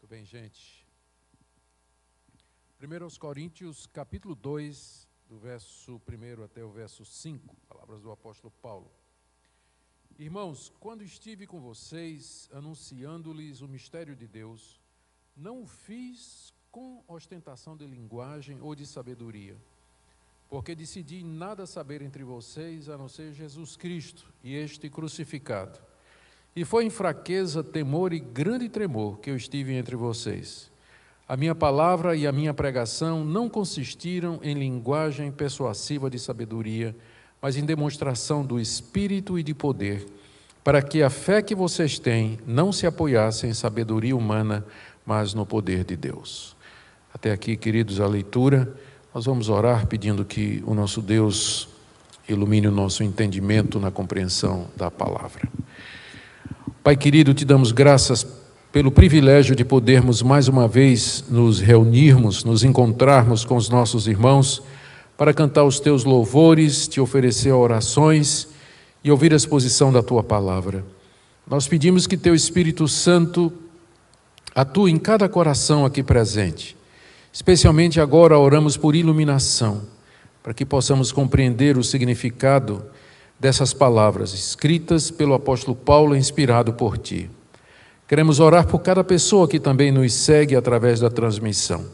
Muito bem, gente. 1 Coríntios, capítulo 2, do verso 1 até o verso 5, palavras do apóstolo Paulo. Irmãos, quando estive com vocês, anunciando-lhes o mistério de Deus, não o fiz com ostentação de linguagem ou de sabedoria, porque decidi nada saber entre vocês, a não ser Jesus Cristo e este crucificado. E foi em fraqueza, temor e grande tremor que eu estive entre vocês. A minha palavra e a minha pregação não consistiram em linguagem persuasiva de sabedoria, mas em demonstração do Espírito e de poder, para que a fé que vocês têm não se apoiasse em sabedoria humana, mas no poder de Deus. Até aqui, queridos, a leitura. Nós vamos orar pedindo que o nosso Deus ilumine o nosso entendimento na compreensão da palavra. Pai querido, te damos graças pelo privilégio de podermos mais uma vez nos reunirmos, nos encontrarmos com os nossos irmãos para cantar os teus louvores, te oferecer orações e ouvir a exposição da tua palavra. Nós pedimos que teu Espírito Santo atue em cada coração aqui presente. Especialmente agora oramos por iluminação, para que possamos compreender o significado dessas palavras escritas pelo apóstolo Paulo, inspirado por ti. Queremos orar por cada pessoa que também nos segue através da transmissão.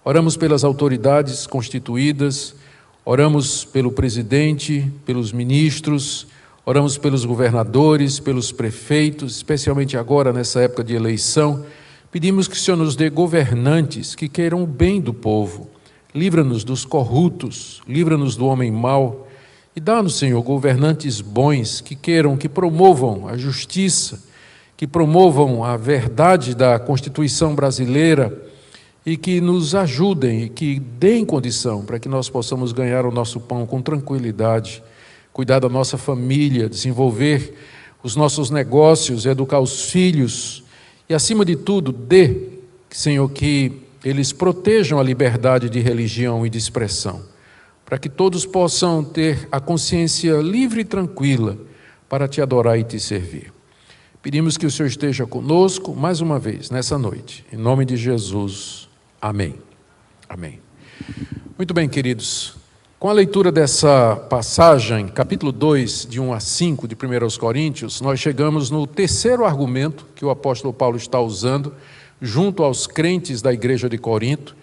Oramos pelas autoridades constituídas, oramos pelo presidente, pelos ministros, oramos pelos governadores, pelos prefeitos, especialmente agora nessa época de eleição. Pedimos que o Senhor nos dê governantes que queiram o bem do povo. Livra-nos dos corruptos, livra-nos do homem mau. E dá-nos, Senhor, governantes bons que queiram, que promovam a justiça, que promovam a verdade da Constituição brasileira e que nos ajudem e que deem condição para que nós possamos ganhar o nosso pão com tranquilidade, cuidar da nossa família, desenvolver os nossos negócios, educar os filhos e, acima de tudo, Senhor, que eles protejam a liberdade de religião e de expressão, para que todos possam ter a consciência livre e tranquila para te adorar e te servir. Pedimos que o Senhor esteja conosco mais uma vez nessa noite. Em nome de Jesus. Amém. Amém. Muito bem, queridos. Com a leitura dessa passagem, capítulo 2, de 1 a 5 de 1 Coríntios, nós chegamos no terceiro argumento que o apóstolo Paulo está usando junto aos crentes da igreja de Corinto,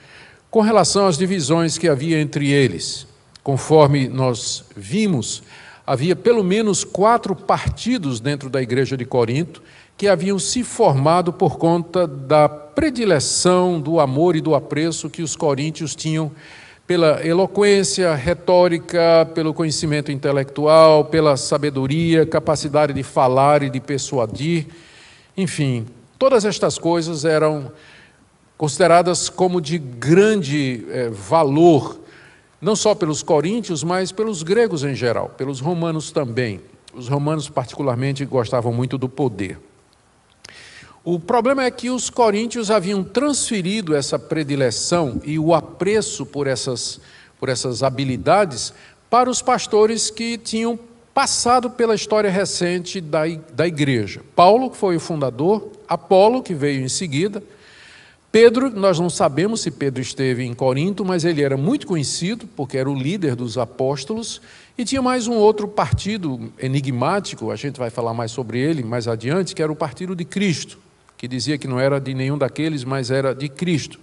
com relação às divisões que havia entre eles. Conforme nós vimos, havia pelo menos 4 partidos dentro da igreja de Corinto que haviam se formado por conta da predileção, do amor e do apreço que os coríntios tinham pela eloquência, retórica, pelo conhecimento intelectual, pela sabedoria, capacidade de falar e de persuadir. Enfim, todas estas coisas eram consideradas como de grande valor, não só pelos coríntios, mas pelos gregos em geral, pelos romanos também. Os romanos particularmente gostavam muito do poder. O problema é que os coríntios haviam transferido essa predileção e o apreço por essas habilidades para os pastores que tinham passado pela história recente da igreja. Paulo, que foi o fundador, Apolo, que veio em seguida, Pedro, nós não sabemos se Pedro esteve em Corinto, mas ele era muito conhecido, porque era o líder dos apóstolos, e tinha mais um outro partido enigmático, a gente vai falar mais sobre ele mais adiante, que era o partido de Cristo, que dizia que não era de nenhum daqueles, mas era de Cristo.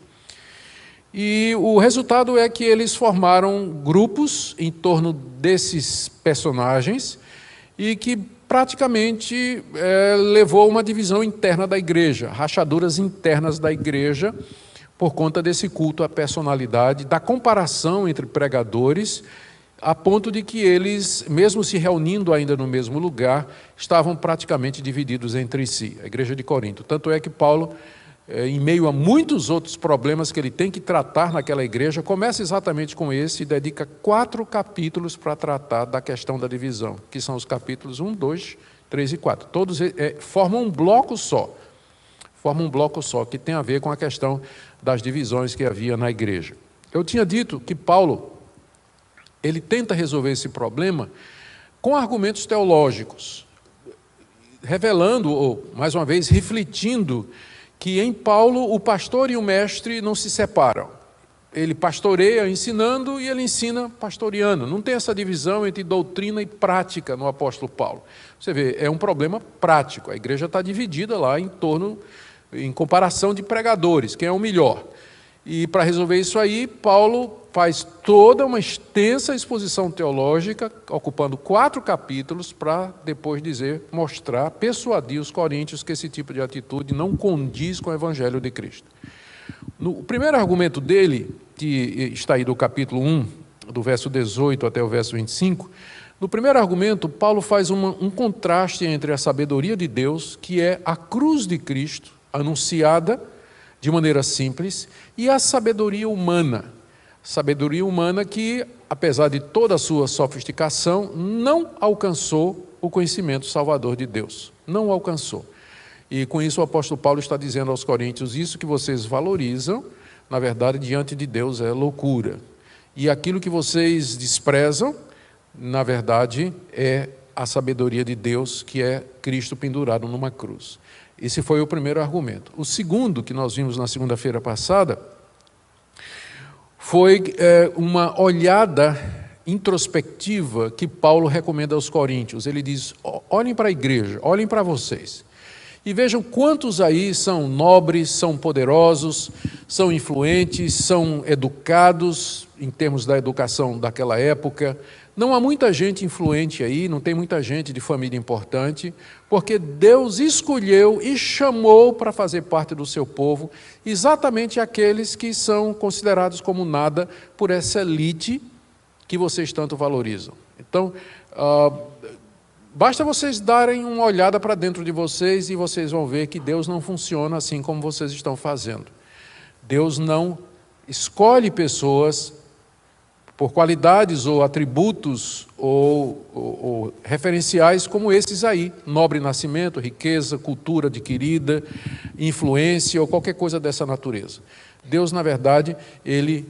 E o resultado é que eles formaram grupos em torno desses personagens e que praticamente levou a uma divisão interna da igreja, rachaduras internas da igreja, por conta desse culto à personalidade, da comparação entre pregadores, a ponto de que eles, mesmo se reunindo ainda no mesmo lugar, estavam praticamente divididos entre si, a igreja de Corinto. Tanto é que Paulo, em meio a muitos outros problemas que ele tem que tratar naquela igreja, começa exatamente com esse e dedica 4 capítulos para tratar da questão da divisão, que são os capítulos 1, 2, 3 e 4. Todos formam um bloco só, que tem a ver com a questão das divisões que havia na igreja. Eu tinha dito que Paulo, ele tenta resolver esse problema com argumentos teológicos, revelando, ou mais uma vez, refletindo que em Paulo o pastor e o mestre não se separam. Ele pastoreia ensinando e ele ensina pastoreando. Não tem essa divisão entre doutrina e prática no apóstolo Paulo. Você vê, é um problema prático. A igreja está dividida lá em comparação de pregadores, quem é o melhor. E para resolver isso aí, Paulo faz toda uma extensa exposição teológica, ocupando 4 capítulos, para depois mostrar, persuadir os coríntios que esse tipo de atitude não condiz com o evangelho de Cristo. O primeiro argumento dele, que está aí do capítulo 1, do verso 18 até o verso 25, no primeiro argumento, Paulo faz um contraste entre a sabedoria de Deus, que é a cruz de Cristo, anunciada de maneira simples, e a sabedoria humana. Sabedoria humana que, apesar de toda a sua sofisticação, não alcançou o conhecimento salvador de Deus. Não alcançou. E com isso o apóstolo Paulo está dizendo aos coríntios, isso que vocês valorizam, na verdade, diante de Deus é loucura. E aquilo que vocês desprezam, na verdade, é a sabedoria de Deus, que é Cristo pendurado numa cruz. Esse foi o primeiro argumento. O segundo, que nós vimos na segunda-feira passada, foi uma olhada introspectiva que Paulo recomenda aos coríntios. Ele diz, olhem para a igreja, olhem para vocês. E vejam quantos aí são nobres, são poderosos, são influentes, são educados, em termos da educação daquela época. Não há muita gente influente aí, não tem muita gente de família importante, porque Deus escolheu e chamou para fazer parte do seu povo exatamente aqueles que são considerados como nada por essa elite que vocês tanto valorizam. Então, basta vocês darem uma olhada para dentro de vocês e vocês vão ver que Deus não funciona assim como vocês estão fazendo. Deus não escolhe pessoas por qualidades ou atributos ou referenciais como esses aí, nobre nascimento, riqueza, cultura adquirida, influência ou qualquer coisa dessa natureza. Deus, na verdade, ele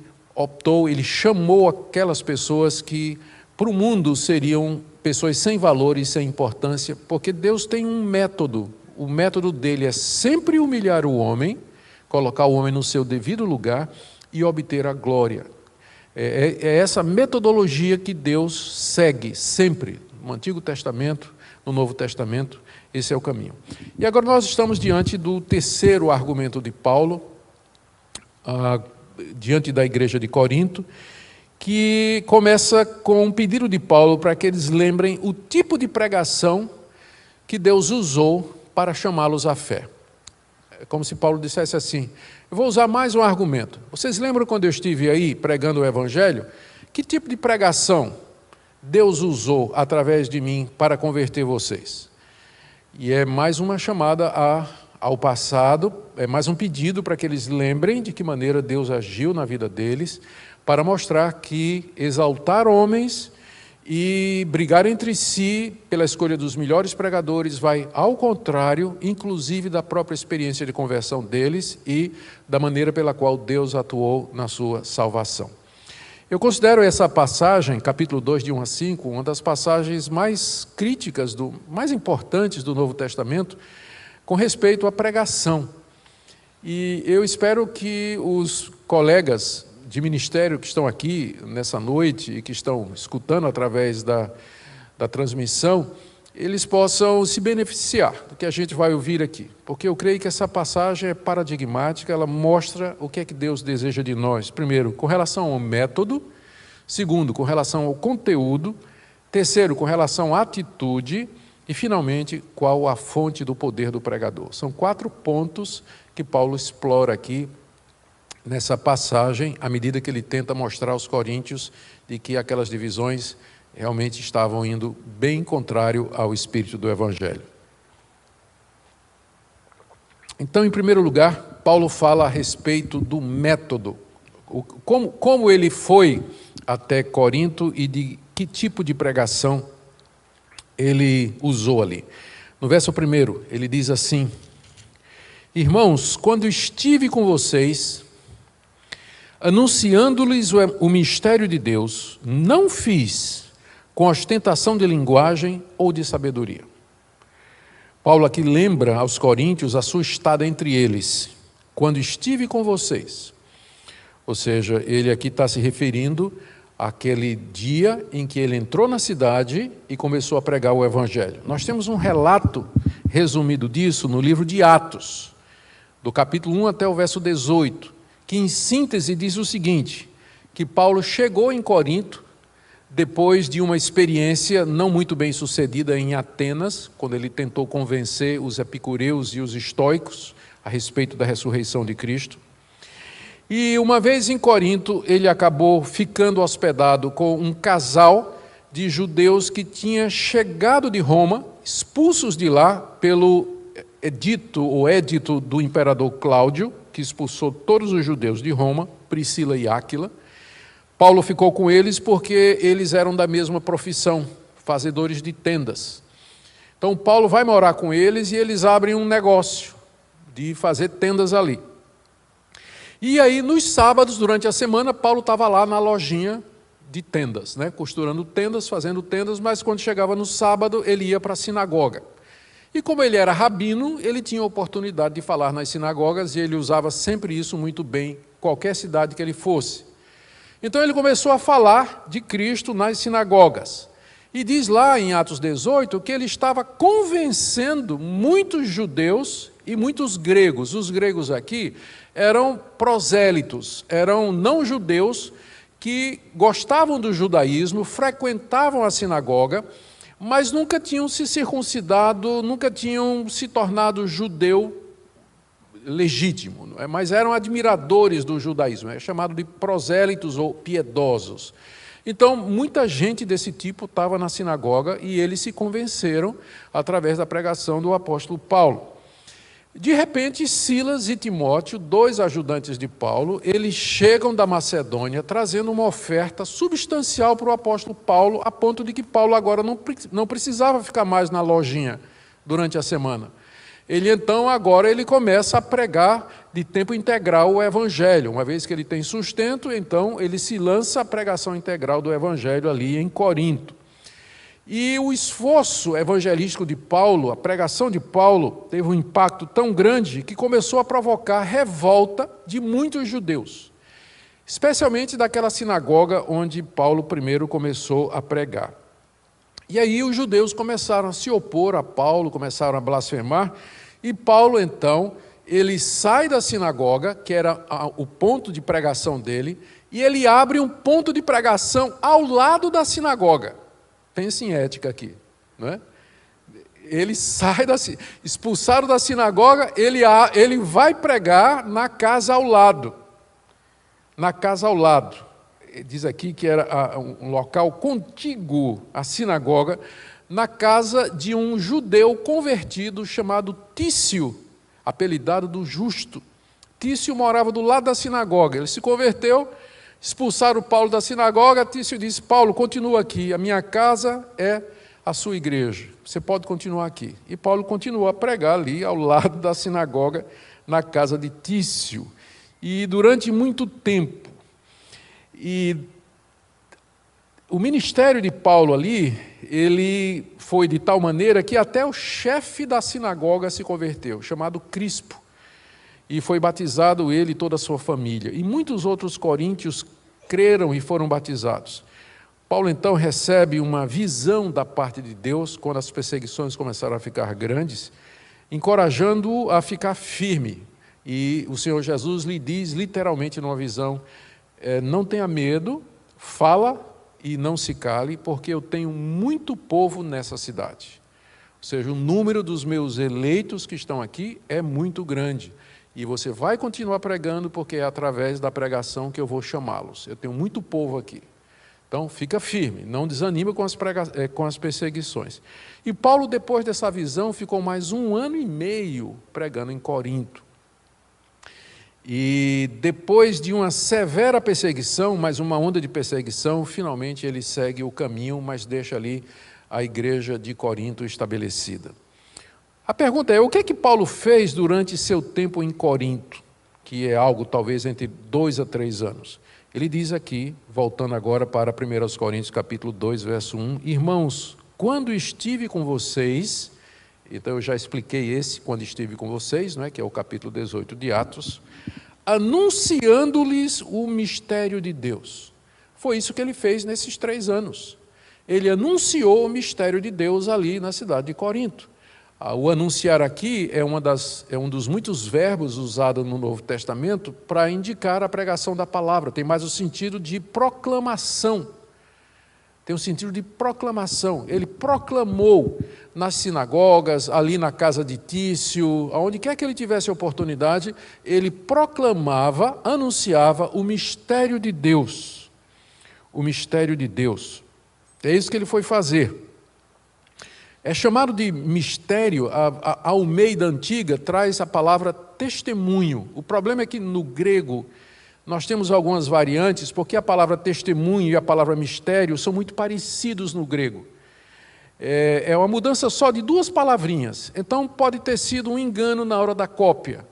chamou aquelas pessoas que para o mundo seriam pessoas sem valor e sem importância, porque Deus tem um método. O método dele é sempre humilhar o homem, colocar o homem no seu devido lugar e obter a glória. É essa metodologia que Deus segue sempre, no Antigo Testamento, no Novo Testamento, esse é o caminho. E agora nós estamos diante do terceiro argumento de Paulo, diante da igreja de Corinto, que começa com um pedido de Paulo para que eles lembrem o tipo de pregação que Deus usou para chamá-los à fé. É como se Paulo dissesse assim, eu vou usar mais um argumento. Vocês lembram quando eu estive aí pregando o Evangelho? Que tipo de pregação Deus usou através de mim para converter vocês? E é mais uma chamada ao passado, é mais um pedido para que eles lembrem de que maneira Deus agiu na vida deles, para mostrar que exaltar homens e brigar entre si pela escolha dos melhores pregadores vai ao contrário, inclusive da própria experiência de conversão deles e da maneira pela qual Deus atuou na sua salvação. Eu considero essa passagem, capítulo 2, de 1 a 5, uma das passagens mais críticas, mais importantes do Novo Testamento, com respeito à pregação. E eu espero que os colegas de ministério que estão aqui nessa noite e que estão escutando através da transmissão, eles possam se beneficiar do que a gente vai ouvir aqui. Porque eu creio que essa passagem é paradigmática, ela mostra o que é que Deus deseja de nós. Primeiro, com relação ao método. Segundo, com relação ao conteúdo. Terceiro, com relação à atitude. E, finalmente, qual a fonte do poder do pregador. São 4 pontos que Paulo explora aqui nessa passagem, à medida que ele tenta mostrar aos coríntios de que aquelas divisões realmente estavam indo bem contrário ao espírito do Evangelho. Então, em primeiro lugar, Paulo fala a respeito do método, como ele foi até Corinto e de que tipo de pregação ele usou ali. No verso 1, ele diz assim, irmãos, quando estive com vocês, anunciando-lhes o mistério de Deus, não fiz com ostentação de linguagem ou de sabedoria. Paulo aqui lembra aos coríntios a sua estada entre eles, quando estive com vocês. Ou seja, ele aqui está se referindo àquele dia em que ele entrou na cidade e começou a pregar o Evangelho. Nós temos um relato resumido disso no livro de Atos, do capítulo 1 até o verso 18, que em síntese diz o seguinte, que Paulo chegou em Corinto, depois de uma experiência não muito bem sucedida em Atenas, quando ele tentou convencer os epicureus e os estoicos a respeito da ressurreição de Cristo. E uma vez em Corinto, ele acabou ficando hospedado com um casal de judeus que tinha chegado de Roma, expulsos de lá pelo edito do imperador Cláudio, que expulsou todos os judeus de Roma, Priscila e Áquila. Paulo ficou com eles porque eles eram da mesma profissão, fazedores de tendas. Então Paulo vai morar com eles e eles abrem um negócio de fazer tendas ali. E aí nos sábados, durante a semana, Paulo estava lá na lojinha de tendas, costurando tendas, fazendo tendas, mas quando chegava no sábado ele ia para a sinagoga. E como ele era rabino, ele tinha a oportunidade de falar nas sinagogas e ele usava sempre isso muito bem, qualquer cidade que ele fosse. Então ele começou a falar de Cristo nas sinagogas. E diz lá em Atos 18 que ele estava convencendo muitos judeus e muitos gregos. Os gregos aqui eram prosélitos, eram não-judeus que gostavam do judaísmo, frequentavam a sinagoga, mas nunca tinham se circuncidado, nunca tinham se tornado judeu legítimo, mas eram admiradores do judaísmo, é chamado de prosélitos ou piedosos. Então, muita gente desse tipo estava na sinagoga e eles se convenceram através da pregação do apóstolo Paulo. De repente, Silas e Timóteo, 2 ajudantes de Paulo, eles chegam da Macedônia trazendo uma oferta substancial para o apóstolo Paulo, a ponto de que Paulo agora não precisava ficar mais na lojinha durante a semana. Agora ele começa a pregar de tempo integral o Evangelho. Uma vez que ele tem sustento, então ele se lança à pregação integral do Evangelho ali em Corinto. E o esforço evangelístico de Paulo, a pregação de Paulo, teve um impacto tão grande que começou a provocar revolta de muitos judeus, especialmente daquela sinagoga onde Paulo primeiro começou a pregar. E aí os judeus começaram a se opor a Paulo, começaram a blasfemar, e Paulo, então, ele sai da sinagoga, que era o ponto de pregação dele, e ele abre um ponto de pregação ao lado da sinagoga. Pense em ética aqui, não é? Ele sai expulsado da sinagoga, ele vai pregar na casa ao lado. Na casa ao lado. Diz aqui que era um local contíguo à sinagoga, na casa de um judeu convertido chamado Tício, apelidado do Justo. Tício morava do lado da sinagoga, ele se converteu, expulsaram Paulo da sinagoga. Tício disse: Paulo, continua aqui, a minha casa é a sua igreja, você pode continuar aqui. E Paulo continuou a pregar ali ao lado da sinagoga, na casa de Tício. E durante muito tempo, e o ministério de Paulo ali, ele foi de tal maneira que até o chefe da sinagoga se converteu, chamado Crispo, e foi batizado ele e toda a sua família. E muitos outros coríntios creram e foram batizados. Paulo então recebe uma visão da parte de Deus, quando as perseguições começaram a ficar grandes, encorajando-o a ficar firme. E o Senhor Jesus lhe diz literalmente numa visão: não tenha medo, fala e não se cale, porque eu tenho muito povo nessa cidade. Ou seja, o número dos meus eleitos que estão aqui é muito grande. E você vai continuar pregando, porque é através da pregação que eu vou chamá-los. Eu tenho muito povo aqui. Então, fica firme, não desanima com as perseguições. E Paulo, depois dessa visão, ficou mais 1 ano e meio pregando em Corinto. E depois de uma severa perseguição, mais uma onda de perseguição, finalmente ele segue o caminho, mas deixa ali a igreja de Corinto estabelecida. A pergunta é: o que é que Paulo fez durante seu tempo em Corinto? Que é algo talvez entre 2 a 3 anos. Ele diz aqui, voltando agora para 1 Coríntios capítulo 2, verso 1, irmãos, quando estive com vocês, então eu já expliquei esse quando estive com vocês, não é? Que é o capítulo 18 de Atos, anunciando-lhes o mistério de Deus. Foi isso que ele fez nesses 3 anos. Ele anunciou o mistério de Deus ali na cidade de Corinto. O anunciar aqui é um dos muitos verbos usados no Novo Testamento para indicar a pregação da palavra. Tem mais o sentido de proclamação. Tem o sentido de proclamação. Ele proclamou nas sinagogas, ali na casa de Tício, aonde quer que ele tivesse oportunidade, ele proclamava, anunciava o mistério de Deus. O mistério de Deus. É isso que ele foi fazer. É chamado de mistério, a Almeida Antiga traz a palavra testemunho. O problema é que no grego nós temos algumas variantes, porque a palavra testemunho e a palavra mistério são muito parecidos no grego. É uma mudança só de 2 palavrinhas, então pode ter sido um engano na hora da cópia.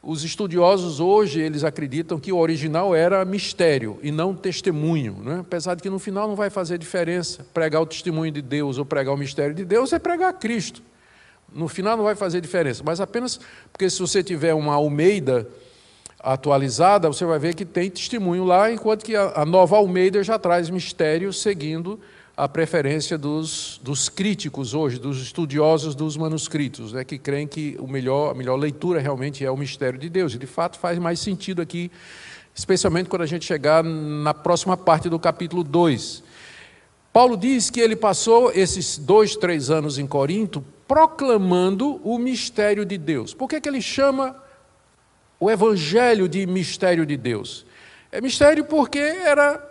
Os estudiosos hoje, eles acreditam que o original era mistério e não testemunho, né? Apesar de que no final não vai fazer diferença. Pregar o testemunho de Deus ou pregar o mistério de Deus é pregar Cristo. No final não vai fazer diferença, mas apenas porque se você tiver uma Almeida atualizada, você vai ver que tem testemunho lá, enquanto que a nova Almeida já traz mistério, seguindo a preferência dos críticos hoje, dos estudiosos dos manuscritos, né, que creem que a melhor leitura realmente é o mistério de Deus. E, de fato, faz mais sentido aqui, especialmente quando a gente chegar na próxima parte do capítulo 2. Paulo diz que ele passou esses 2, 3 anos em Corinto proclamando o mistério de Deus. Por que ele chama o evangelho de mistério de Deus? É mistério porque era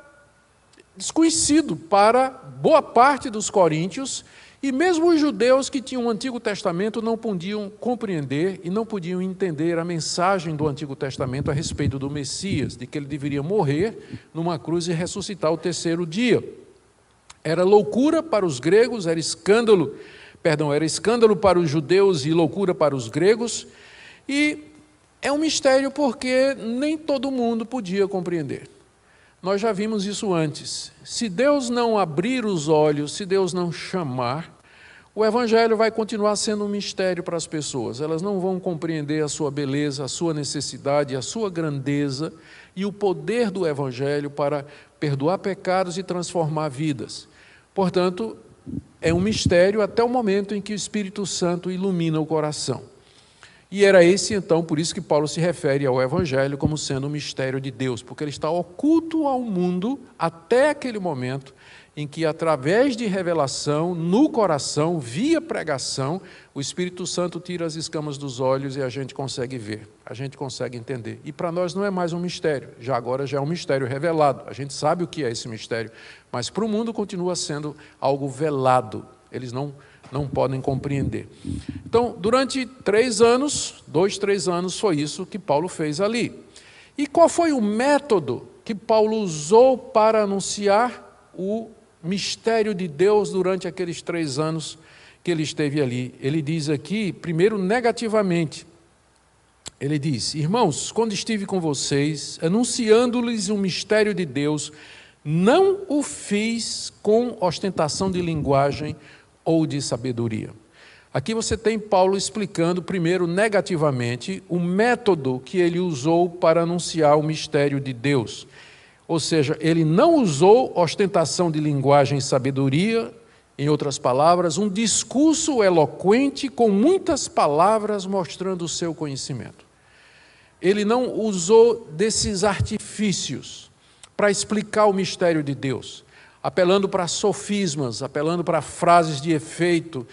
desconhecido para boa parte dos coríntios, e mesmo os judeus que tinham o Antigo Testamento não podiam compreender e não podiam entender a mensagem do Antigo Testamento a respeito do Messias, de que ele deveria morrer numa cruz e ressuscitar ao 3º dia. Era loucura para os gregos, era escândalo para os judeus e loucura para os gregos, e é um mistério porque nem todo mundo podia compreender. Nós já vimos isso antes. Se Deus não abrir os olhos, se Deus não chamar, o Evangelho vai continuar sendo um mistério para as pessoas. Elas não vão compreender a sua beleza, a sua necessidade, a sua grandeza e o poder do Evangelho para perdoar pecados e transformar vidas. Portanto, é um mistério até o momento em que o Espírito Santo ilumina o coração. E era esse, então, por isso que Paulo se refere ao Evangelho como sendo um mistério de Deus, porque ele está oculto ao mundo até aquele momento em que, através de revelação, no coração, via pregação, o Espírito Santo tira as escamas dos olhos e a gente consegue ver, a gente consegue entender. E para nós não é mais um mistério, agora já é um mistério revelado, a gente sabe o que é esse mistério, mas para o mundo continua sendo algo velado, eles não podem compreender. Então, durante 3 anos, 2, 3 anos, foi isso que Paulo fez ali. E qual foi o método que Paulo usou para anunciar o mistério de Deus durante aqueles 3 anos que ele esteve ali? Ele diz aqui, primeiro, negativamente. Ele diz: irmãos, quando estive com vocês, anunciando-lhes o mistério de Deus, não o fiz com ostentação de linguagem ou de sabedoria. Aqui você tem Paulo explicando, primeiro, negativamente, o método que ele usou para anunciar o mistério de Deus. Ou seja, ele não usou ostentação de linguagem e sabedoria, em outras palavras, um discurso eloquente com muitas palavras mostrando o seu conhecimento. Ele não usou desses artifícios para explicar o mistério de Deus, apelando para sofismas, apelando para frases de efeito,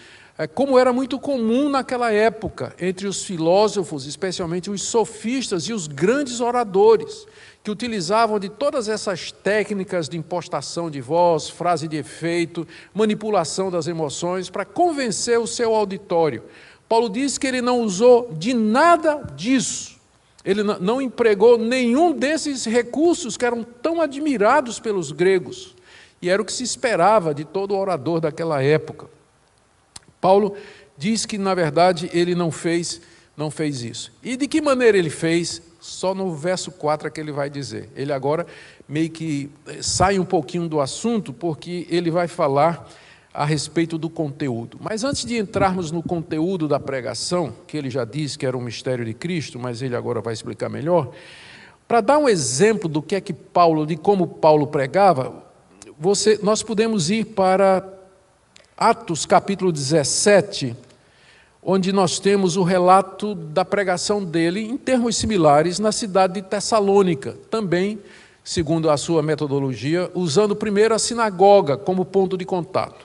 como era muito comum naquela época, entre os filósofos, especialmente os sofistas e os grandes oradores, que utilizavam de todas essas técnicas de impostação de voz, frase de efeito, manipulação das emoções, para convencer o seu auditório. Paulo diz que ele não usou de nada disso. Ele não empregou nenhum desses recursos que eram tão admirados pelos gregos. E era o que se esperava de todo orador daquela época. Paulo diz que, na verdade, ele não fez isso. E de que maneira ele fez? Só no verso 4 é que ele vai dizer. Ele agora meio que sai um pouquinho do assunto, porque ele vai falar a respeito do conteúdo. Mas antes de entrarmos no conteúdo da pregação, que ele já disse que era um mistério de Cristo, mas ele agora vai explicar melhor, para dar um exemplo do que é que Paulo, de como Paulo pregava, nós podemos ir para Atos capítulo 17, onde nós temos o relato da pregação dele em termos similares na cidade de Tessalônica, também, segundo a sua metodologia, usando primeiro a sinagoga como ponto de contato.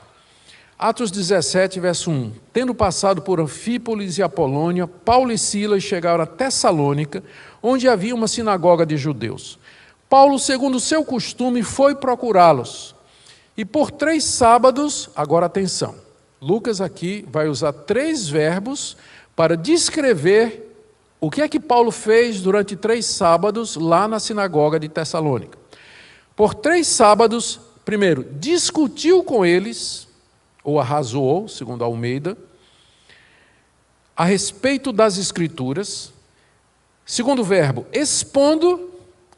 Atos 17, verso 1. Tendo passado por Anfípolis e Apolônia, Paulo e Silas chegaram a Tessalônica, onde havia uma sinagoga de judeus. Paulo, segundo o seu costume, foi procurá-los. E por 3 sábados, agora atenção, Lucas aqui vai usar 3 verbos para descrever o que é que Paulo fez durante 3 sábados lá na sinagoga de Tessalônica. Por 3 sábados, primeiro, discutiu com eles, ou arrazoou, segundo Almeida, a respeito das Escrituras. Segundo verbo, expondo.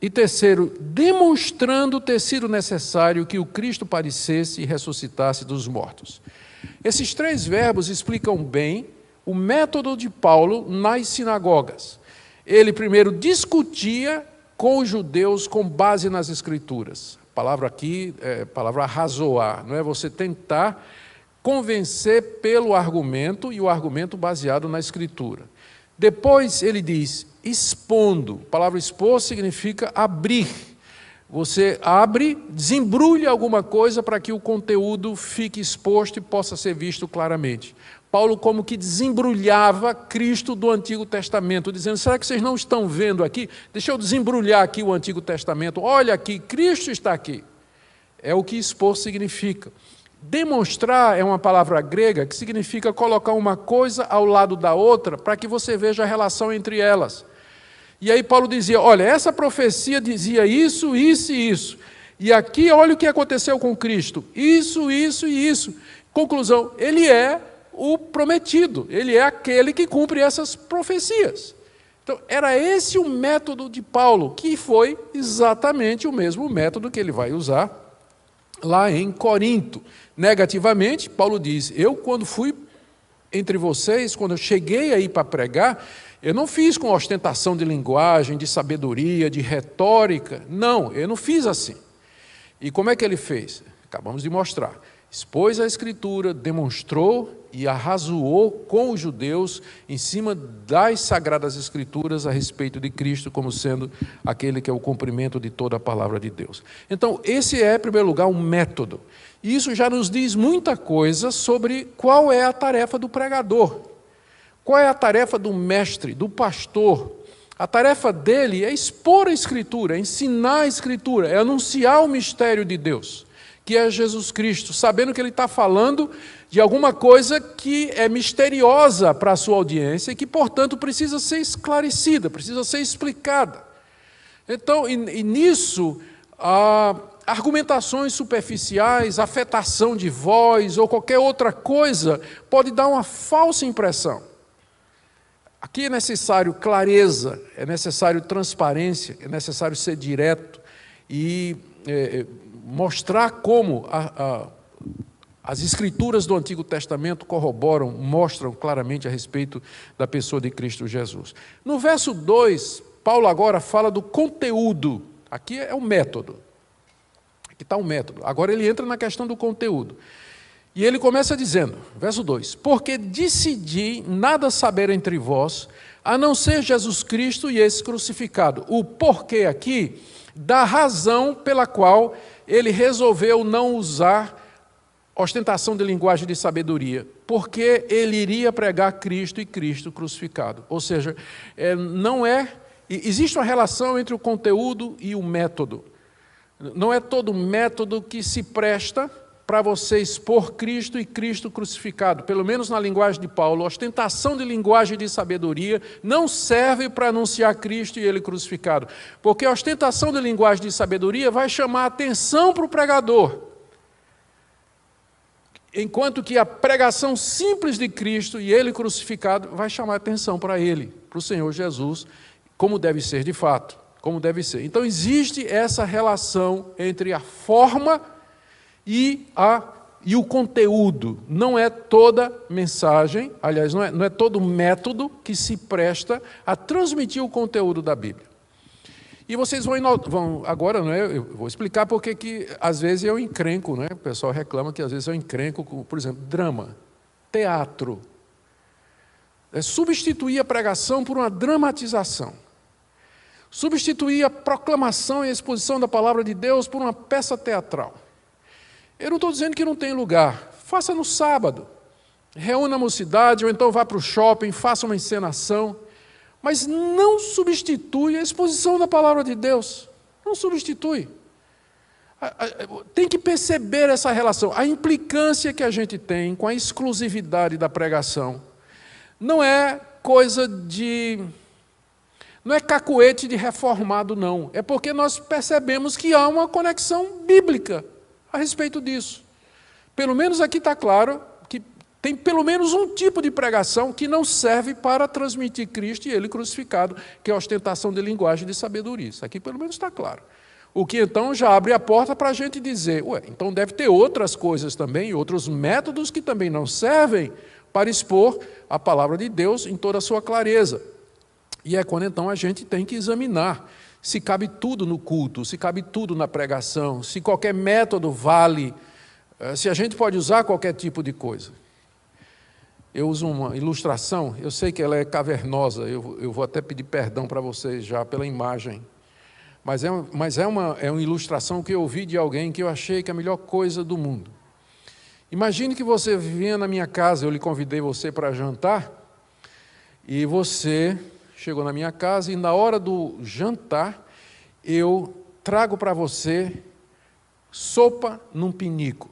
E terceiro, demonstrando ter sido necessário que o Cristo padecesse e ressuscitasse dos mortos. Esses 3 verbos explicam bem o método de Paulo nas sinagogas. Ele primeiro discutia com os judeus com base nas Escrituras. A palavra aqui é a palavra arrazoar, não é você tentar convencer pelo argumento, e o argumento baseado na Escritura. Depois ele diz, expondo. A palavra expor significa abrir. Você abre, desembrulha alguma coisa para que o conteúdo fique exposto e possa ser visto claramente. Paulo como que desembrulhava Cristo do Antigo Testamento, dizendo, será que vocês não estão vendo aqui? Deixa eu desembrulhar aqui o Antigo Testamento. Olha aqui, Cristo está aqui. É o que expor significa. Demonstrar é uma palavra grega que significa colocar uma coisa ao lado da outra para que você veja a relação entre elas. E aí Paulo dizia, olha, essa profecia dizia isso, isso e isso. E aqui, olha o que aconteceu com Cristo. Isso, isso e isso. Conclusão, ele é o prometido. Ele é aquele que cumpre essas profecias. Então, era esse o método de Paulo, que foi exatamente o mesmo método que ele vai usar lá em Corinto. Negativamente, Paulo diz, eu quando fui entre vocês, quando eu cheguei aí para pregar, eu não fiz com ostentação de linguagem, de sabedoria, de retórica. Não, eu não fiz assim. E como é que ele fez? Acabamos de mostrar. Expôs a Escritura, demonstrou e arrazoou com os judeus em cima das Sagradas Escrituras a respeito de Cristo como sendo aquele que é o cumprimento de toda a palavra de Deus. Então, esse é, em primeiro lugar, um método. E isso já nos diz muita coisa sobre qual é a tarefa do pregador. Qual é a tarefa do mestre, do pastor? A tarefa dele é expor a Escritura, é ensinar a Escritura, é anunciar o mistério de Deus, que é Jesus Cristo, sabendo que ele está falando de alguma coisa que é misteriosa para a sua audiência e que, portanto, precisa ser esclarecida, precisa ser explicada. Então, e nisso, argumentações superficiais, afetação de voz ou qualquer outra coisa pode dar uma falsa impressão. Aqui é necessário clareza, é necessário transparência, é necessário ser direto e mostrar como as Escrituras do Antigo Testamento corroboram, mostram claramente a respeito da pessoa de Cristo Jesus. No verso 2, Paulo agora fala do conteúdo. Aqui é o método. Aqui está o método. Agora ele entra na questão do conteúdo. E ele começa dizendo, verso 2, porque decidi nada saber entre vós, a não ser Jesus Cristo e esse crucificado. O porquê aqui dá razão pela qual ele resolveu não usar ostentação de linguagem de sabedoria, porque ele iria pregar Cristo e Cristo crucificado. Ou seja, existe uma relação entre o conteúdo e o método. Não é todo método que se presta para você expor Cristo e Cristo crucificado. Pelo menos na linguagem de Paulo, a ostentação de linguagem de sabedoria não serve para anunciar Cristo e ele crucificado. Porque a ostentação de linguagem de sabedoria vai chamar a atenção para o pregador. Enquanto que a pregação simples de Cristo e ele crucificado vai chamar a atenção para ele, para o Senhor Jesus, como deve ser de fato, como deve ser. Então existe essa relação entre a forma e a e o conteúdo. Não é toda mensagem, aliás, não é todo método que se presta a transmitir o conteúdo da Bíblia. E vocês vão agora, eu vou explicar porque que às vezes eu encrenco, o pessoal reclama que às vezes eu encrenco com, por exemplo, drama, teatro. Substituir a pregação por uma dramatização. Substituir a proclamação e a exposição da palavra de Deus por uma peça teatral. Eu não estou dizendo que não tem lugar. Faça no sábado. Reúna a mocidade, ou então vá para o shopping, faça uma encenação. Mas não substitui a exposição da palavra de Deus. Não substitui. Tem que perceber essa relação. A implicância que a gente tem com a exclusividade da pregação não é coisa de... Não é cacuete de reformado, não. É porque nós percebemos que há uma conexão bíblica a respeito disso. Pelo menos aqui está claro que tem pelo menos um tipo de pregação que não serve para transmitir Cristo e Ele crucificado, que é a ostentação de linguagem de sabedoria. Isso aqui pelo menos está claro. O que então já abre a porta para a gente dizer, então deve ter outras coisas também, outros métodos que também não servem para expor a palavra de Deus em toda a sua clareza. E é quando então a gente tem que examinar se cabe tudo no culto, se cabe tudo na pregação, se qualquer método vale, se a gente pode usar qualquer tipo de coisa. Eu uso uma ilustração, eu sei que ela é cavernosa, eu vou até pedir perdão para vocês já pela imagem, mas é uma ilustração que eu ouvi de alguém que eu achei que é a melhor coisa do mundo. Imagine que você vinha na minha casa, eu lhe convidei você para jantar, e você chegou na minha casa e na hora do jantar eu trago para você sopa num pinico.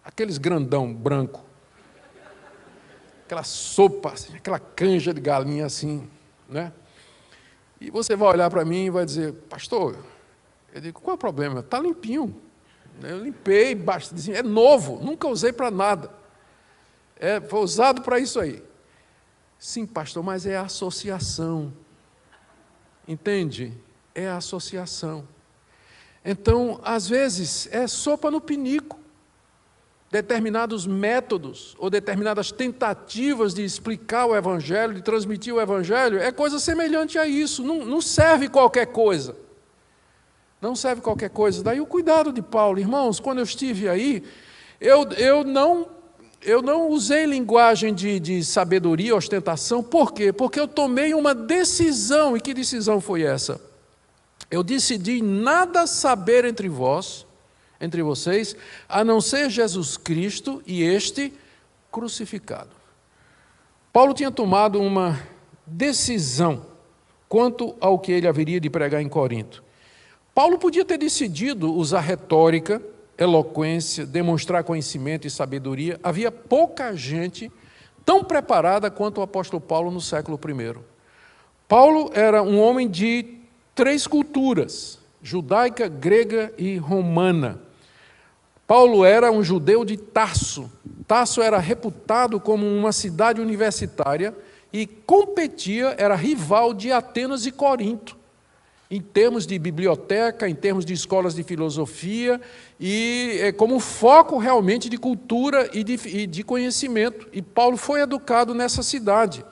Aqueles grandão branco. Aquela sopa, assim, aquela canja de galinha assim, né? E você vai olhar para mim e vai dizer, pastor, eu digo, qual é o problema? Está limpinho. Eu limpei, é novo, nunca usei para nada. Foi usado para isso aí. Sim, pastor, mas é associação. Entende? É associação. Então, às vezes, é sopa no pinico. Determinados métodos ou determinadas tentativas de explicar o Evangelho, de transmitir o Evangelho, é coisa semelhante a isso. Não serve qualquer coisa. Não serve qualquer coisa. Daí o cuidado de Paulo. Irmãos, quando eu estive aí, eu não usei linguagem de sabedoria, ostentação. Por quê? Porque eu tomei uma decisão. E que decisão foi essa? Eu decidi nada saber entre vocês, a não ser Jesus Cristo e este crucificado. Paulo tinha tomado uma decisão quanto ao que ele haveria de pregar em Corinto. Paulo podia ter decidido usar retórica, eloquência, demonstrar conhecimento e sabedoria. Havia pouca gente tão preparada quanto o apóstolo Paulo no século I. Paulo era um homem de 3 culturas, judaica, grega e romana. Paulo era um judeu de Tarso. Tarso era reputado como uma cidade universitária e competia, era rival de Atenas e Corinto, em termos de biblioteca, em termos de escolas de filosofia, e como foco realmente de cultura e de conhecimento. E Paulo foi educado nessa cidade.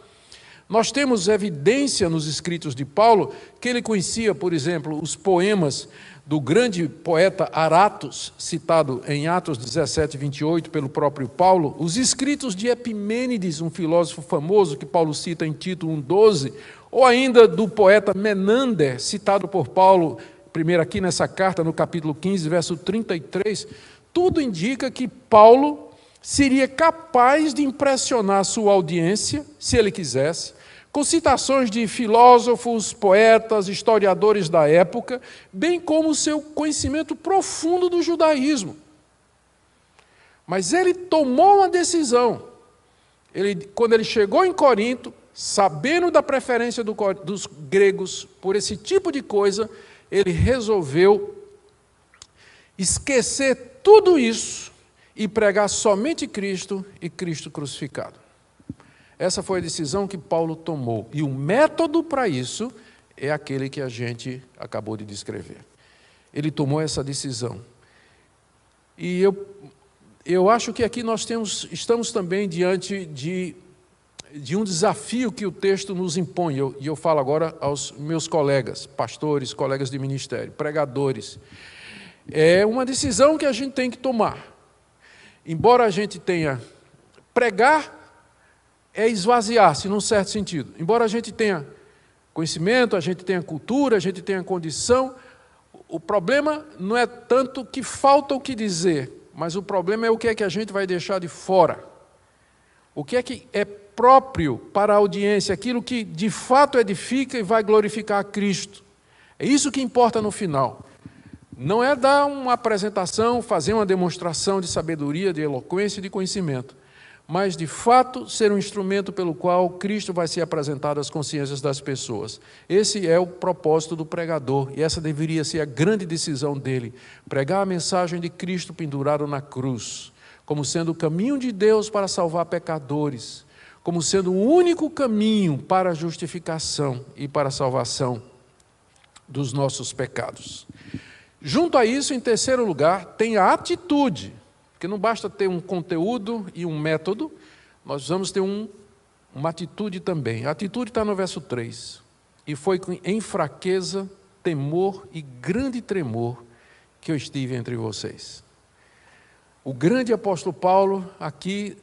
Nós temos evidência nos escritos de Paulo que ele conhecia, por exemplo, os poemas do grande poeta Aratos, citado em Atos 17, 28, pelo próprio Paulo, os escritos de Epimênides, um filósofo famoso que Paulo cita em Tito 1,12, ou ainda do poeta Menander, citado por Paulo, primeiro aqui nessa carta, no capítulo 15, verso 33, tudo indica que Paulo seria capaz de impressionar sua audiência, se ele quisesse, com citações de filósofos, poetas, historiadores da época, bem como o seu conhecimento profundo do judaísmo. Mas ele tomou uma decisão. Quando ele chegou em Corinto, sabendo da preferência dos gregos por esse tipo de coisa, ele resolveu esquecer tudo isso e pregar somente Cristo e Cristo crucificado. Essa foi a decisão que Paulo tomou. E o método para isso é aquele que a gente acabou de descrever. Ele tomou essa decisão. E eu acho que aqui nós estamos também diante de um desafio que o texto nos impõe, e eu falo agora aos meus colegas, pastores, colegas de ministério, pregadores. É uma decisão que a gente tem que tomar. Embora a gente tenha... Pregar é esvaziar-se, num certo sentido. Embora a gente tenha conhecimento, a gente tenha cultura, a gente tenha condição, o problema não é tanto que falta o que dizer, mas o problema é o que é que a gente vai deixar de fora. O que é próprio para a audiência, aquilo que de fato edifica e vai glorificar a Cristo. É isso que importa no final. Não é dar uma apresentação, fazer uma demonstração de sabedoria, de eloquência e de conhecimento, mas, de fato, ser um instrumento pelo qual Cristo vai ser apresentado às consciências das pessoas. Esse é o propósito do pregador, e essa deveria ser a grande decisão dele, pregar a mensagem de Cristo pendurado na cruz, como sendo o caminho de Deus para salvar pecadores, como sendo o único caminho para a justificação e para a salvação dos nossos pecados. Junto a isso, em terceiro lugar, tem a atitude, porque não basta ter um conteúdo e um método, nós vamos ter uma atitude também. A atitude está no verso 3. E foi em fraqueza, temor e grande tremor que eu estive entre vocês. O grande apóstolo Paulo, aqui,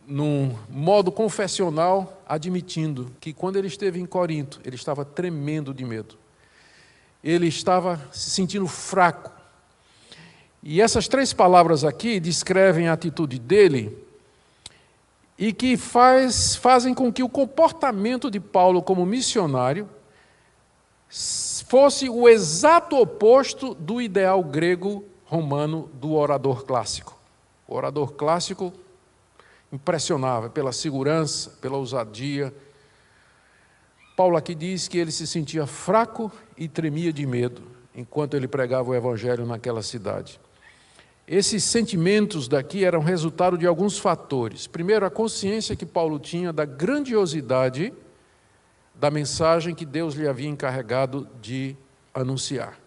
num modo confessional, admitindo que quando ele esteve em Corinto, ele estava tremendo de medo. Ele estava se sentindo fraco. E essas três palavras aqui descrevem a atitude dele e que fazem com que o comportamento de Paulo como missionário fosse o exato oposto do ideal grego-romano do orador clássico. O orador clássico impressionava pela segurança, pela ousadia. Paulo aqui diz que ele se sentia fraco e tremia de medo enquanto ele pregava o evangelho naquela cidade. Esses sentimentos daqui eram resultado de alguns fatores. Primeiro, a consciência que Paulo tinha da grandiosidade da mensagem que Deus lhe havia encarregado de anunciar.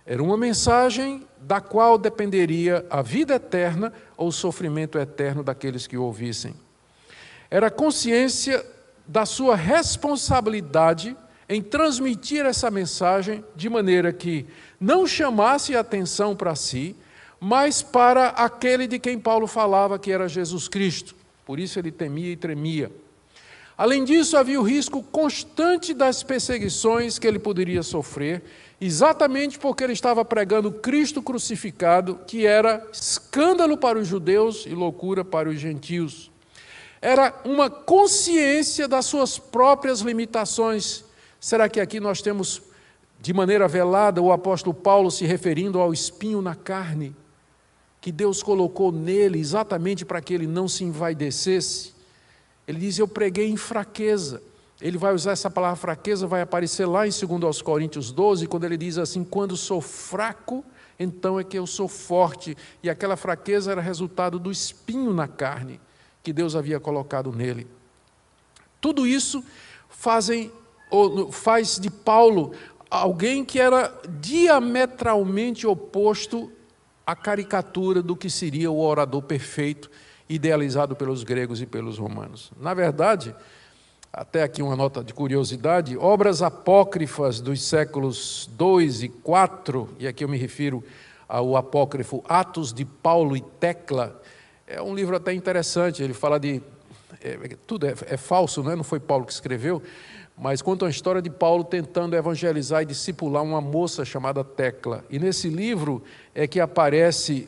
Era uma mensagem da qual dependeria a vida eterna ou o sofrimento eterno daqueles que o ouvissem. Era a consciência da sua responsabilidade em transmitir essa mensagem de maneira que não chamasse a atenção para si, mas para aquele de quem Paulo falava, que era Jesus Cristo. Por isso ele temia e tremia. Além disso, havia o risco constante das perseguições que ele poderia sofrer, exatamente porque ele estava pregando Cristo crucificado, que era escândalo para os judeus e loucura para os gentios. Era uma consciência das suas próprias limitações. Será que aqui nós temos, de maneira velada, o apóstolo Paulo se referindo ao espinho na carne, que Deus colocou nele exatamente para que ele não se envaidecesse? Ele diz, eu preguei em fraqueza. Ele vai usar essa palavra fraqueza, vai aparecer lá em 2 Coríntios 12, quando ele diz assim, quando sou fraco, então é que eu sou forte. E aquela fraqueza era resultado do espinho na carne que Deus havia colocado nele. Tudo isso faz de Paulo alguém que era diametralmente oposto à caricatura do que seria o orador perfeito, idealizado pelos gregos e pelos romanos. Na verdade, até aqui uma nota de curiosidade, obras apócrifas dos séculos 2 e 4, e aqui eu me refiro ao apócrifo Atos de Paulo e Tecla, é um livro até interessante, ele fala de... tudo é falso, não foi Paulo que escreveu, mas conta a história de Paulo tentando evangelizar e discipular uma moça chamada Tecla. E nesse livro é que aparece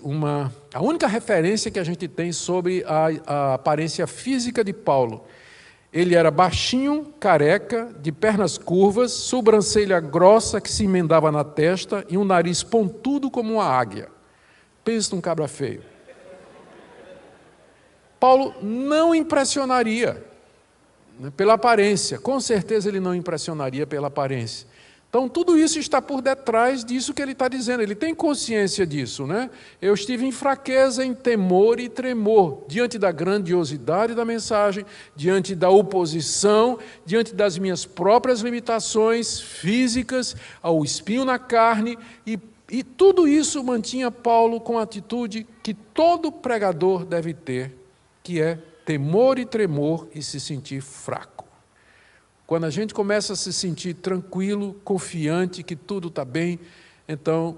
a única referência que a gente tem sobre a aparência física de Paulo. Ele era baixinho, careca, de pernas curvas, sobrancelha grossa que se emendava na testa e um nariz pontudo como uma águia. Pensa num cabra feio. Paulo não impressionaria pela aparência, com certeza ele não impressionaria pela aparência. Então, tudo isso está por detrás disso que ele está dizendo, ele tem consciência disso, né? Eu estive em fraqueza, em temor e tremor, diante da grandiosidade da mensagem, diante da oposição, diante das minhas próprias limitações físicas, ao espinho na carne, e E tudo isso mantinha Paulo com a atitude que todo pregador deve ter, que é temor e tremor e se sentir fraco. Quando a gente começa a se sentir tranquilo, confiante, que tudo está bem, então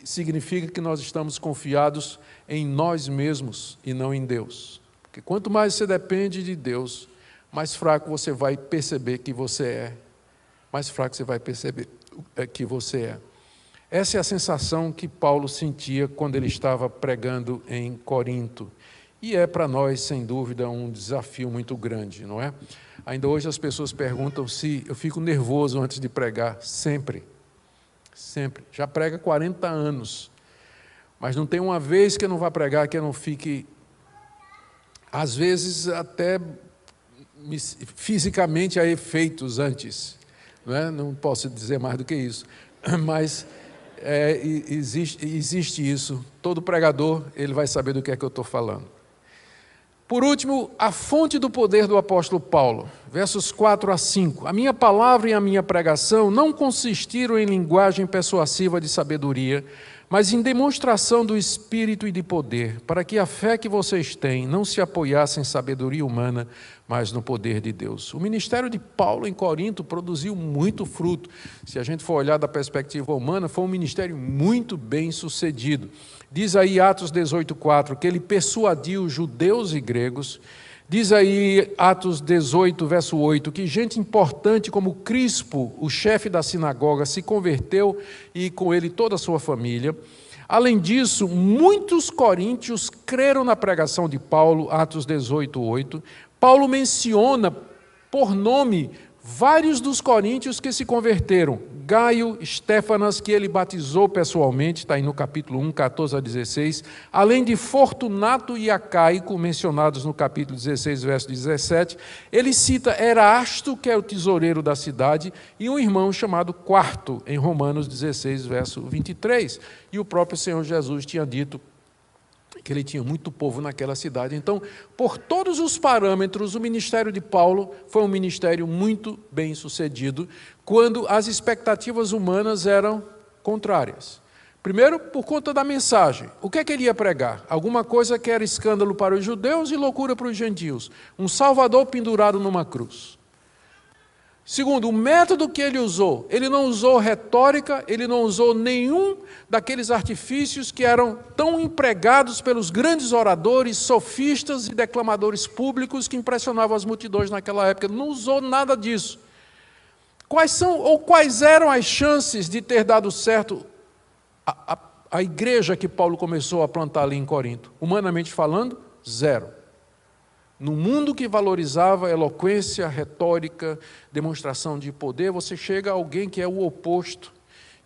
significa que nós estamos confiados em nós mesmos e não em Deus. Porque quanto mais você depende de Deus, mais fraco você vai perceber que você é. Mais fraco você vai perceber que você é. Essa é a sensação que Paulo sentia quando ele estava pregando em Corinto. E é para nós, sem dúvida, um desafio muito grande, não é? Ainda hoje as pessoas perguntam se eu fico nervoso antes de pregar. Sempre. Sempre. Já prega 40 anos. Mas não tem uma vez que eu não vá pregar que eu não fique, às vezes, até fisicamente a efeitos antes. Não é? Não posso dizer mais do que isso. Mas existe isso. Todo pregador, ele vai saber do que é que eu estou falando. Por último, a fonte do poder do apóstolo Paulo, versos 4 a 5. A minha palavra e a minha pregação não consistiram em linguagem persuasiva de sabedoria, mas em demonstração do Espírito e de poder, para que a fé que vocês têm não se apoiasse em sabedoria humana, mas no poder de Deus. O ministério de Paulo em Corinto produziu muito fruto. Se a gente for olhar da perspectiva humana, foi um ministério muito bem sucedido. Diz aí Atos 18:4 que ele persuadiu judeus e gregos. Diz aí Atos 18, verso 8, que gente importante como Crispo, o chefe da sinagoga, se converteu e com ele toda a sua família. Além disso, muitos coríntios creram na pregação de Paulo, Atos 18, 8. Paulo menciona por nome vários dos coríntios que se converteram. Gaio, Estéfanas, que ele batizou pessoalmente, está aí no capítulo 1, 14 a 16, além de Fortunato e Acaico, mencionados no capítulo 16, verso 17, ele cita Erasto, que é o tesoureiro da cidade, e um irmão chamado Quarto, em Romanos 16, verso 23. E o próprio Senhor Jesus tinha dito que ele tinha muito povo naquela cidade. Então, por todos os parâmetros, o ministério de Paulo foi um ministério muito bem sucedido, quando as expectativas humanas eram contrárias. Primeiro, por conta da mensagem. O que é que ele ia pregar? Alguma coisa que era escândalo para os judeus e loucura para os gentios. Um Salvador pendurado numa cruz. Segundo, o método que ele usou, ele não usou retórica, ele não usou nenhum daqueles artifícios que eram tão empregados pelos grandes oradores, sofistas e declamadores públicos que impressionavam as multidões naquela época. Ele não usou nada disso. Quais eram as chances de ter dado certo a igreja que Paulo começou a plantar ali em Corinto? Humanamente falando, zero. No mundo que valorizava eloquência, retórica, demonstração de poder, você chega a alguém que é o oposto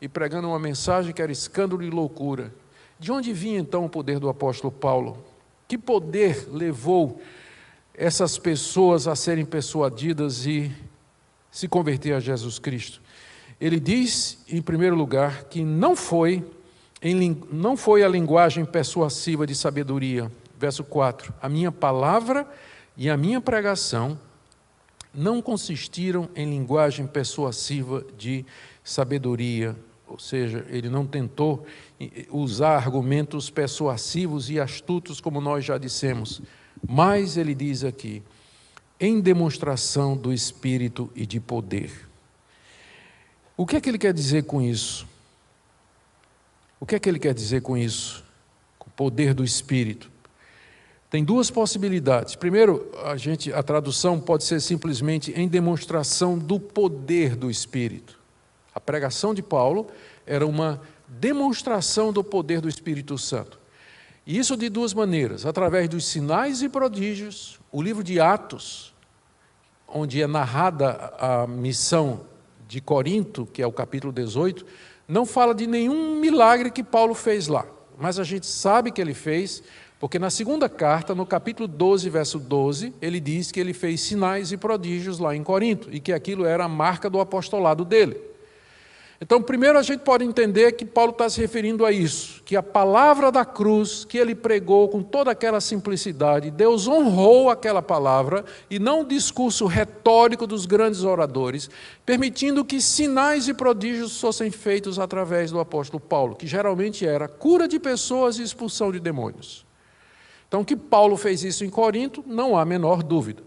e pregando uma mensagem que era escândalo e loucura. De onde vinha então o poder do apóstolo Paulo? Que poder levou essas pessoas a serem persuadidas e se converter a Jesus Cristo? Ele diz, em primeiro lugar, que não foi a linguagem persuasiva de sabedoria. Verso 4, a minha palavra e a minha pregação não consistiram em linguagem persuasiva de sabedoria, ou seja, ele não tentou usar argumentos persuasivos e astutos, como nós já dissemos, mas ele diz aqui, em demonstração do Espírito e de poder. O que é que ele quer dizer com isso? O que é que ele quer dizer com isso? Com o poder do Espírito. Tem duas possibilidades. Primeiro, a tradução pode ser simplesmente em demonstração do poder do Espírito. A pregação de Paulo era uma demonstração do poder do Espírito Santo. E isso de duas maneiras, através dos sinais e prodígios. O livro de Atos, onde é narrada a missão de Corinto, que é o capítulo 18, não fala de nenhum milagre que Paulo fez lá. Mas a gente sabe que ele fez, porque na segunda carta, no capítulo 12, verso 12, ele diz que ele fez sinais e prodígios lá em Corinto, e que aquilo era a marca do apostolado dele. Então, primeiro a gente pode entender que Paulo está se referindo a isso, que a palavra da cruz que ele pregou com toda aquela simplicidade, Deus honrou aquela palavra e não o discurso retórico dos grandes oradores, permitindo que sinais e prodígios fossem feitos através do apóstolo Paulo, que geralmente era cura de pessoas e expulsão de demônios. Então, que Paulo fez isso em Corinto, não há a menor dúvida.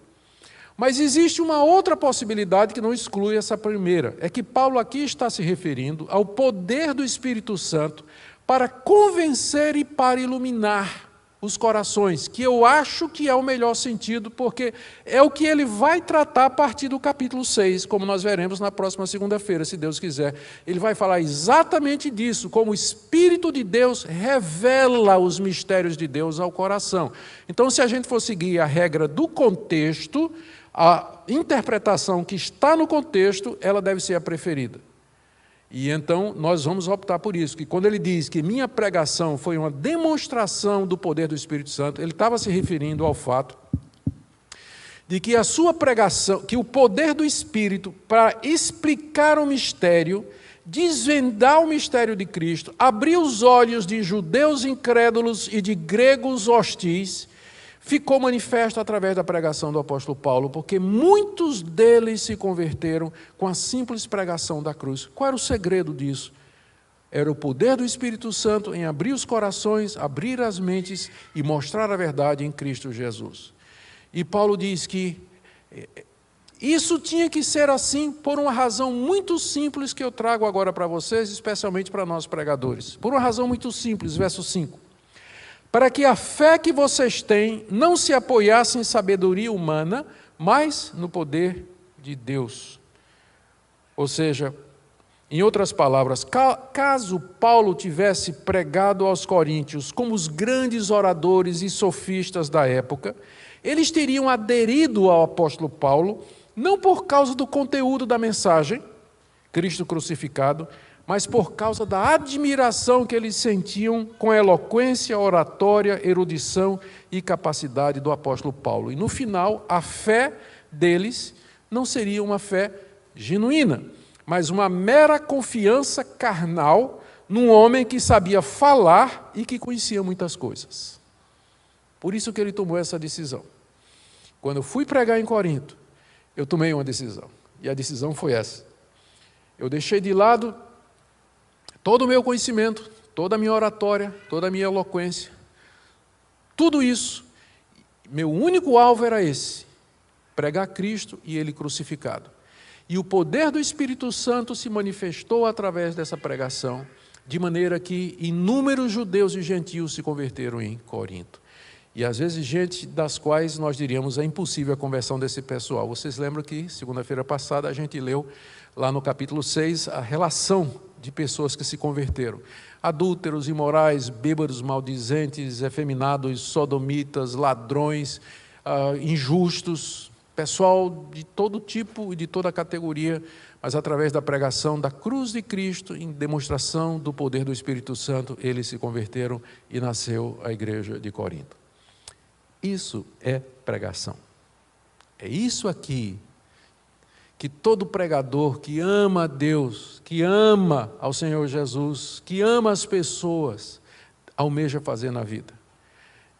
Mas existe uma outra possibilidade que não exclui essa primeira, é que Paulo aqui está se referindo ao poder do Espírito Santo para convencer e para iluminar os corações, que eu acho que é o melhor sentido, porque é o que ele vai tratar a partir do capítulo 6, como nós veremos na próxima segunda-feira, se Deus quiser. Ele vai falar exatamente disso, como o Espírito de Deus revela os mistérios de Deus ao coração. Então, se a gente for seguir a regra do contexto, a interpretação que está no contexto, ela deve ser a preferida. E então nós vamos optar por isso, que quando ele diz que minha pregação foi uma demonstração do poder do Espírito Santo, ele estava se referindo ao fato de que a sua pregação, que o poder do Espírito para explicar o mistério, desvendar o mistério de Cristo, abrir os olhos de judeus incrédulos e de gregos hostis, ficou manifesto através da pregação do apóstolo Paulo, porque muitos deles se converteram com a simples pregação da cruz. Qual era o segredo disso? Era o poder do Espírito Santo em abrir os corações, abrir as mentes e mostrar a verdade em Cristo Jesus. E Paulo diz que isso tinha que ser assim por uma razão muito simples que eu trago agora para vocês, especialmente para nós pregadores. Por uma razão muito simples, verso 5. Para que a fé que vocês têm não se apoiasse em sabedoria humana, mas no poder de Deus. Ou seja, em outras palavras, caso Paulo tivesse pregado aos coríntios como os grandes oradores e sofistas da época, eles teriam aderido ao apóstolo Paulo, não por causa do conteúdo da mensagem, Cristo crucificado, mas por causa da admiração que eles sentiam com a eloquência, oratória, erudição e capacidade do apóstolo Paulo. E no final, a fé deles não seria uma fé genuína, mas uma mera confiança carnal num homem que sabia falar e que conhecia muitas coisas. Por isso que ele tomou essa decisão. Quando eu fui pregar em Corinto, eu tomei uma decisão, e a decisão foi essa. Eu deixei de lado todo o meu conhecimento, toda a minha oratória, toda a minha eloquência, tudo isso, meu único alvo era esse, pregar Cristo e Ele crucificado. E o poder do Espírito Santo se manifestou através dessa pregação, de maneira que inúmeros judeus e gentios se converteram em Corinto. E às vezes gente das quais nós diríamos é impossível a conversão desse pessoal. Vocês lembram que segunda-feira passada a gente leu lá no capítulo 6 a relação de pessoas que se converteram. Adúlteros, imorais, bêbados, maldizentes, efeminados, sodomitas, ladrões, injustos, pessoal de todo tipo e de toda categoria, mas através da pregação da cruz de Cristo, em demonstração do poder do Espírito Santo, eles se converteram e nasceu a igreja de Corinto. Isso é pregação. É isso aqui que todo pregador que ama a Deus, que ama ao Senhor Jesus, que ama as pessoas, almeja fazer na vida.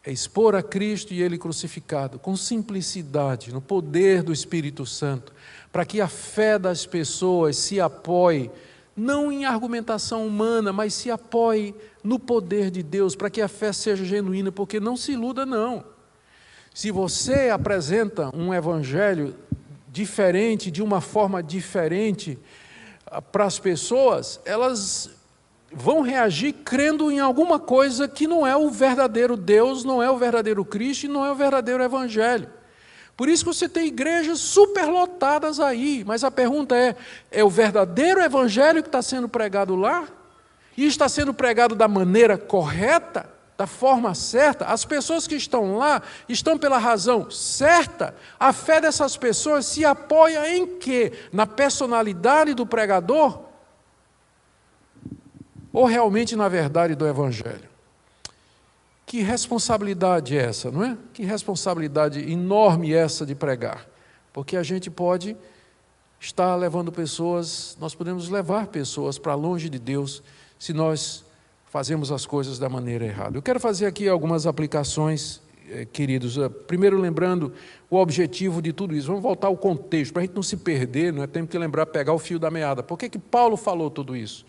É expor a Cristo e Ele crucificado, com simplicidade, no poder do Espírito Santo, para que a fé das pessoas se apoie, não em argumentação humana, mas se apoie no poder de Deus, para que a fé seja genuína, porque não se iluda não. Se você apresenta um evangelho diferente, de uma forma diferente para as pessoas, elas vão reagir crendo em alguma coisa que não é o verdadeiro Deus, não é o verdadeiro Cristo e não é o verdadeiro Evangelho. Por isso que você tem igrejas superlotadas aí, mas a pergunta é o verdadeiro Evangelho que está sendo pregado lá? E está sendo pregado da maneira correta? Da forma certa? As pessoas que estão lá estão pela razão certa? A fé dessas pessoas se apoia em quê? Na personalidade do pregador? Ou realmente na verdade do Evangelho? Que responsabilidade é essa, não é? Que responsabilidade enorme essa de pregar. Porque a gente pode está levando pessoas, nós podemos levar pessoas para longe de Deus se nós fazemos as coisas da maneira errada. Eu quero fazer aqui algumas aplicações, queridos. Primeiro, lembrando o objetivo de tudo isso. Vamos voltar ao contexto, para a gente não se perder, não é? Temos que lembrar, pegar o fio da meada. Por que Paulo falou tudo isso?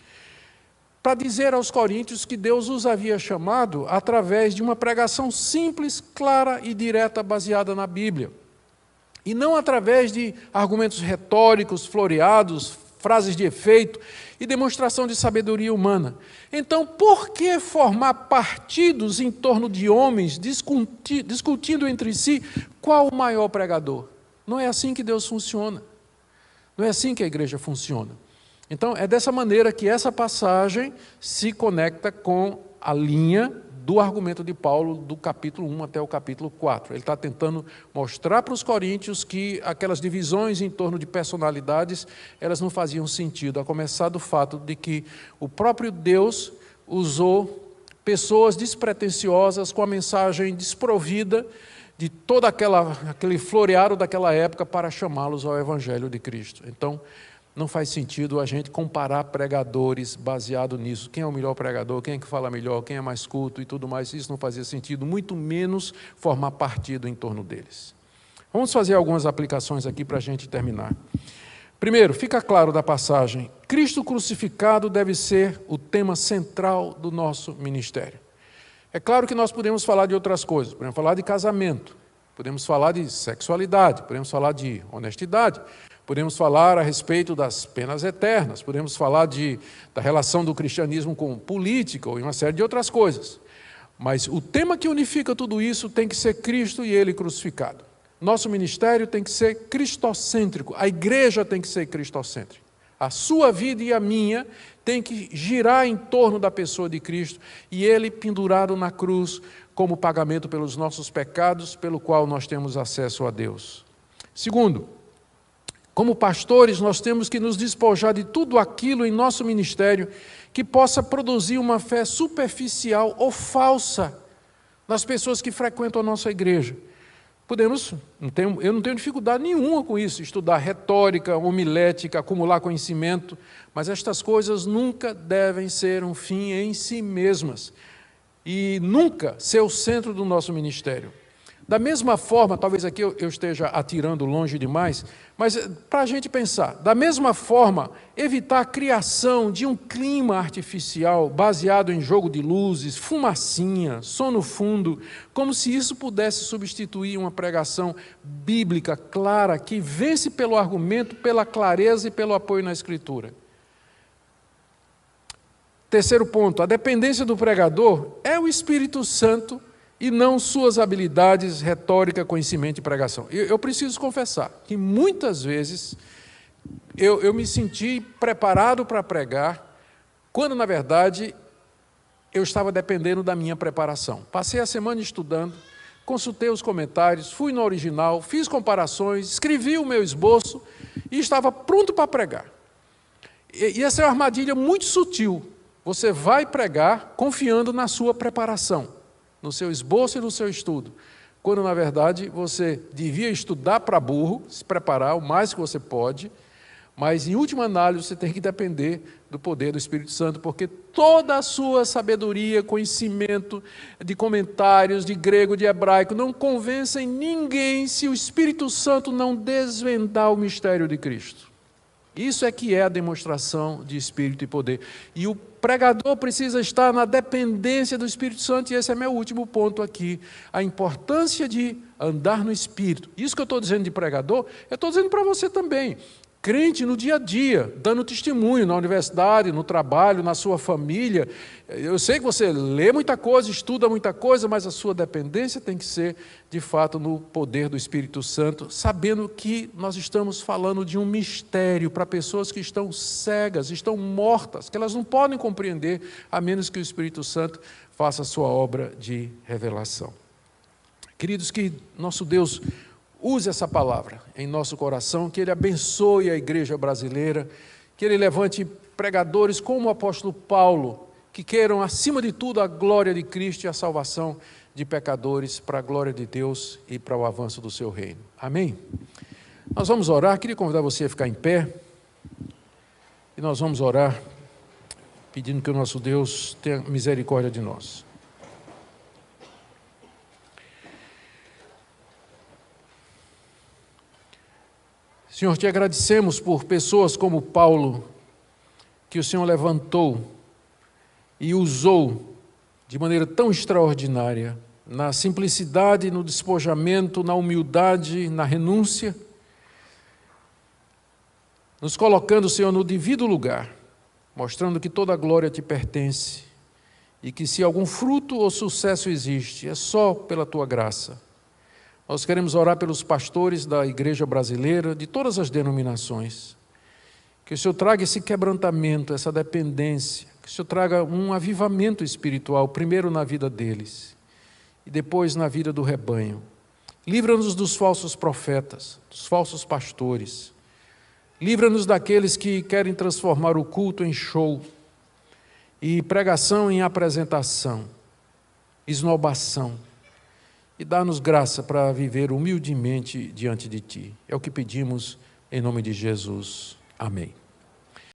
Para dizer aos coríntios que Deus os havia chamado através de uma pregação simples, clara e direta, baseada na Bíblia. E não através de argumentos retóricos, floreados, frases de efeito e demonstração de sabedoria humana. Então, por que formar partidos em torno de homens, discutindo entre si qual o maior pregador? Não é assim que Deus funciona. Não é assim que a igreja funciona. Então, é dessa maneira que essa passagem se conecta com a linha do argumento de Paulo, do capítulo 1 até o capítulo 4. Ele está tentando mostrar para os coríntios que aquelas divisões em torno de personalidades, elas não faziam sentido, a começar do fato de que o próprio Deus usou pessoas despretensiosas com a mensagem desprovida de todo aquele floreado daquela época para chamá-los ao Evangelho de Cristo. Então, não faz sentido a gente comparar pregadores baseado nisso. Quem é o melhor pregador, quem é que fala melhor, quem é mais culto e tudo mais. Isso não fazia sentido, muito menos formar partido em torno deles. Vamos fazer algumas aplicações aqui para a gente terminar. Primeiro, fica claro da passagem, Cristo crucificado deve ser o tema central do nosso ministério. É claro que nós podemos falar de outras coisas, podemos falar de casamento, podemos falar de sexualidade, podemos falar de honestidade, podemos falar a respeito das penas eternas, podemos falar da relação do cristianismo com política ou uma série de outras coisas. Mas o tema que unifica tudo isso tem que ser Cristo e Ele crucificado. Nosso ministério tem que ser cristocêntrico, a igreja tem que ser cristocêntrica. A sua vida e a minha tem que girar em torno da pessoa de Cristo e Ele pendurado na cruz como pagamento pelos nossos pecados, pelo qual nós temos acesso a Deus. Segundo, como pastores, nós temos que nos despojar de tudo aquilo em nosso ministério que possa produzir uma fé superficial ou falsa nas pessoas que frequentam a nossa igreja. Eu não tenho dificuldade nenhuma com isso, estudar retórica, homilética, acumular conhecimento, mas estas coisas nunca devem ser um fim em si mesmas e nunca ser o centro do nosso ministério. Da mesma forma, talvez aqui eu esteja atirando longe demais, mas para a gente pensar, da mesma forma, evitar a criação de um clima artificial baseado em jogo de luzes, fumacinha, som no fundo, como se isso pudesse substituir uma pregação bíblica clara, que vence pelo argumento, pela clareza e pelo apoio na Escritura. Terceiro ponto, a dependência do pregador é o Espírito Santo e não suas habilidades, retórica, conhecimento e pregação. Eu preciso confessar que muitas vezes eu me senti preparado para pregar, quando na verdade eu estava dependendo da minha preparação. Passei a semana estudando, consultei os comentários, fui no original, fiz comparações, escrevi o meu esboço e estava pronto para pregar. E essa é uma armadilha muito sutil. Você vai pregar confiando na sua preparação, no seu esboço e no seu estudo, quando, na verdade, você devia estudar para burro, se preparar o mais que você pode, mas, em última análise, você tem que depender do poder do Espírito Santo, porque toda a sua sabedoria, conhecimento de comentários, de grego, de hebraico, não convencem ninguém se o Espírito Santo não desvendar o mistério de Cristo. Isso é que é a demonstração de Espírito e poder. E o pregador precisa estar na dependência do Espírito Santo, e esse é meu último ponto aqui, a importância de andar no Espírito. Isso que eu estou dizendo de pregador, eu estou dizendo para você também. Crente no dia a dia, dando testemunho na universidade, no trabalho, na sua família. Eu sei que você lê muita coisa, estuda muita coisa, mas a sua dependência tem que ser, de fato, no poder do Espírito Santo, sabendo que nós estamos falando de um mistério para pessoas que estão cegas, estão mortas, que elas não podem compreender, a menos que o Espírito Santo faça a sua obra de revelação. Queridos, que nosso Deus use essa palavra em nosso coração, que Ele abençoe a igreja brasileira, que Ele levante pregadores como o apóstolo Paulo, que queiram, acima de tudo, a glória de Cristo e a salvação de pecadores para a glória de Deus e para o avanço do seu reino. Amém? Nós vamos orar, queria convidar você a ficar em pé. E nós vamos orar, pedindo que o nosso Deus tenha misericórdia de nós. Senhor, te agradecemos por pessoas como Paulo, que o Senhor levantou e usou de maneira tão extraordinária, na simplicidade, no despojamento, na humildade, na renúncia, nos colocando, Senhor, no devido lugar, mostrando que toda a glória te pertence e que se algum fruto ou sucesso existe, é só pela tua graça. Nós queremos orar pelos pastores da igreja brasileira, de todas as denominações, que o Senhor traga esse quebrantamento, essa dependência, que o Senhor traga um avivamento espiritual, primeiro na vida deles e depois na vida do rebanho. Livra-nos dos falsos profetas, dos falsos pastores. Livra-nos daqueles que querem transformar o culto em show e pregação em apresentação, esnobação. E dá-nos graça para viver humildemente diante de Ti. É o que pedimos em nome de Jesus. Amém.